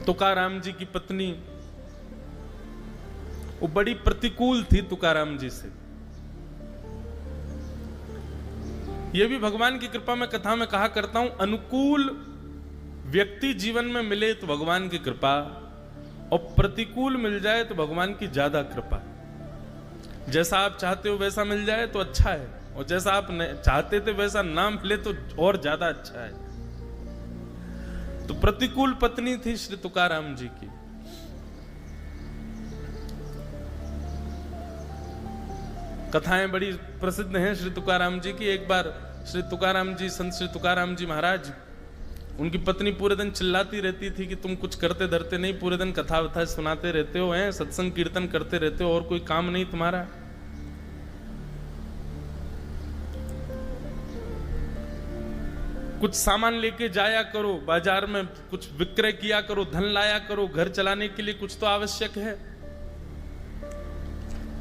तुकाराम जी की पत्नी वो बड़ी प्रतिकूल थी तुकाराम जी से। ये भी भगवान की कृपा में कथा में कहा करता हूं, अनुकूल व्यक्ति जीवन में मिले तो भगवान की कृपा, और प्रतिकूल मिल जाए तो भगवान की ज्यादा कृपा। जैसा आप चाहते हो वैसा मिल जाए तो अच्छा है, और जैसा आप चाहते थे वैसा ना मिले तो और ज्यादा अच्छा है। तो प्रतिकूल पत्नी थी श्री तुकाराम जी की। कथाएं बड़ी प्रसिद्ध हैं श्री तुकाराम जी की। एक बार श्री तुकाराम जी, संत श्री तुकाराम जी महाराज, उनकी पत्नी पूरे दिन चिल्लाती रहती थी कि तुम कुछ करते धरते नहीं, पूरे दिन कथा वथा सुनाते रहते हो, हैं सत्संग कीर्तन करते रहते हो, और कोई काम नहीं तुम्हारा। कुछ सामान लेके जाया करो बाजार में, कुछ विक्रय किया करो, धन लाया करो, घर चलाने के लिए कुछ तो आवश्यक है।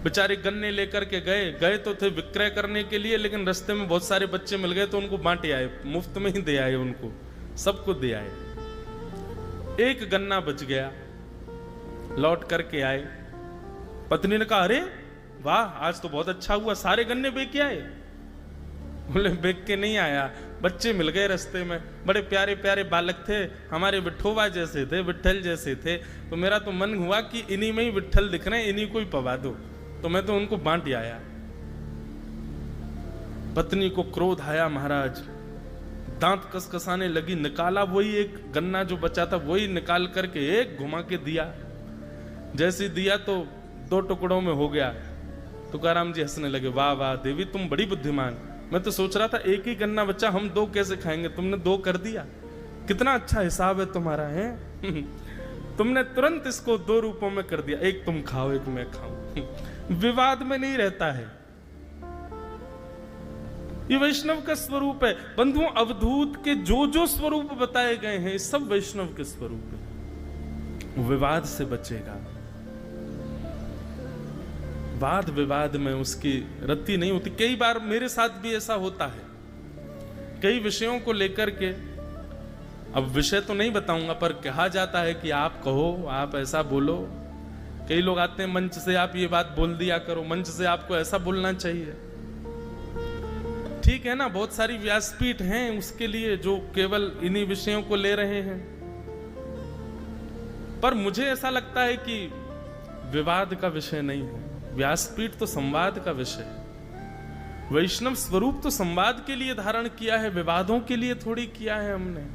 बेचारे गन्ने लेकर के गए तो थे विक्रय करने के लिए, लेकिन रास्ते में बहुत सारे बच्चे मिल गए तो उनको बांटे आए, मुफ्त में ही दे आए, उनको सबको दे आए। एक गन्ना बच गया, लौट करके आए। पत्नी ने कहा, अरे वाह, आज तो बहुत अच्छा हुआ, सारे गन्ने बेच के आए। बोले बेच के नहीं आया, बच्चे मिल गए रास्ते में, बड़े प्यारे प्यारे बालक थे, हमारे विठोबा जैसे थे, विठल जैसे थे, तो मेरा तो मन हुआ कि इन्हीं में ही विठल दिख रहे हैं, इन्हीं को ही पवा दो, तो मैं तो उनको बांट आया। पत्नी को क्रोध आया महाराज, दांत कसकसाने लगी, निकाला वही एक गन्ना जो बचा था वही निकाल करके एक घुमा के दिया। जैसे दिया तो 2 टुकड़ों में हो गया। तुकाराम जी हंसने लगे, वाह वाह देवी, तुम बड़ी बुद्धिमान, मैं तो सोच रहा था एक ही गन्ना बच्चा, हम 2 कैसे खाएंगे, तुमने 2 कर दिया, कितना अच्छा हिसाब है तुम्हारा है। तुमने तुरंत इसको 2 रूपों में कर दिया, एक तुम खाओ एक मैं खाऊं। विवाद में नहीं रहता है, ये वैष्णव का स्वरूप है। बंधुओं, अवधूत के जो स्वरूप बताए गए हैं सब वैष्णव के स्वरूप है। विवाद से बचेगा, वाद विवाद में उसकी रत्ती नहीं होती। कई बार मेरे साथ भी ऐसा होता है, कई विषयों को लेकर के, अब विषय तो नहीं बताऊंगा, पर कहा जाता है कि आप कहो, आप ऐसा बोलो। कई लोग आते हैं, मंच से आप ये बात बोल दिया करो, मंच से आपको ऐसा बोलना चाहिए। ठीक है ना, बहुत सारी व्यासपीठ हैं उसके लिए जो केवल इन्हीं विषयों को ले रहे हैं, पर मुझे ऐसा लगता है कि विवाद का विषय नहीं है। व्यासपीठ तो संवाद का विषय है। वैष्णव स्वरूप तो संवाद के लिए धारण किया है, विवादों के लिए थोड़ी किया है हमने।